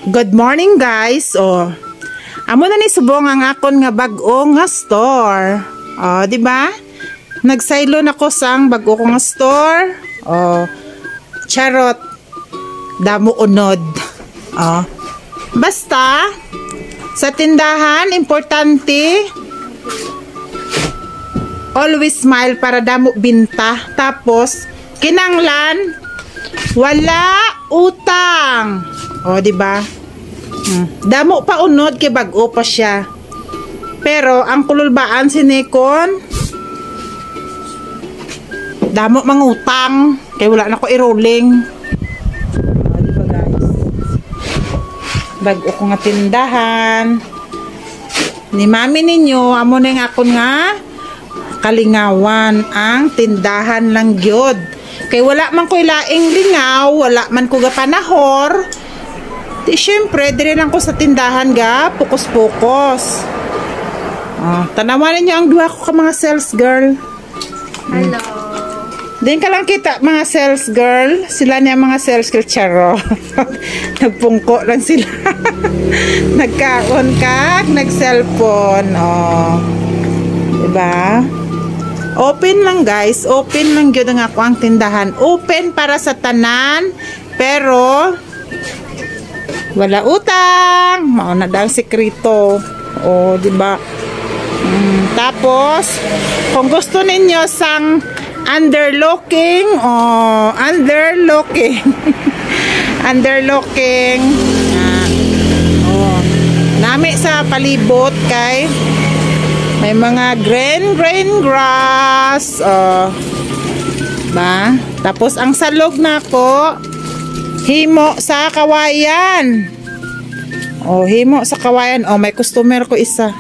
Good morning guys. Amo na ni subong ang akon nga bag-o nga store. Di ba? Nagsaylo na ko sang bag-o ko nga store. Charot. Damo unod. Basta sa tindahan importante always smile para damo binta. Tapos kinanglan wala utang. Di ba? Damo pa unod kay bag-o pa siya. Pero ang kululbaan sinikon damo mangutang kay wala na ko i-rolling. Di ba guys? Bag-o ko nga tindahan. Ni mami ninyo amo ning akon nga kalingawan ang tindahan lang gyud. Kay wala man ko ilaing lingaw, wala man ko ga panahor. Di syempre, dire lang ko sa tindahan ga, pukos-pukos. Tanawanin niyo ang duha ko ka mga sales girl. Hello. Din ka lang kita mga sales girl. Sila niya mga sales girl, charo. Nagpungko lang sila. Nagkaon ka, nag-cellphone. Diba? Open lang guys. Open lang yun ang ako ang tindahan. Open para sa tanan. Pero wala utang. Mauna daw sekreto. Di ba? Tapos kung gusto ninyo sang underlocking underlocking nami sa palibot kay may mga green grass ba? Tapos ang salog na ko himo sa kawayan. Himo sa kawayan. May customer ko isa.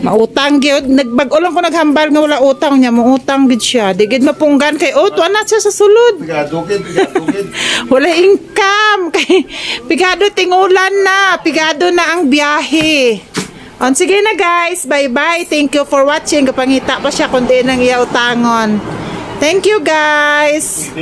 Mautang gyud. Nagbag-o lang ko naghambal nga wala utang niya. Mautang gid siya. Di gid mapunggan kay tuwa na siya sa sulod. Pigado. Wala income. Kay pigado tingulan na. Pigado na ang biyahe. Sige na guys. Bye-bye. Thank you for watching. Kapangita pa siya kundi nang iya utangon. Thank you guys.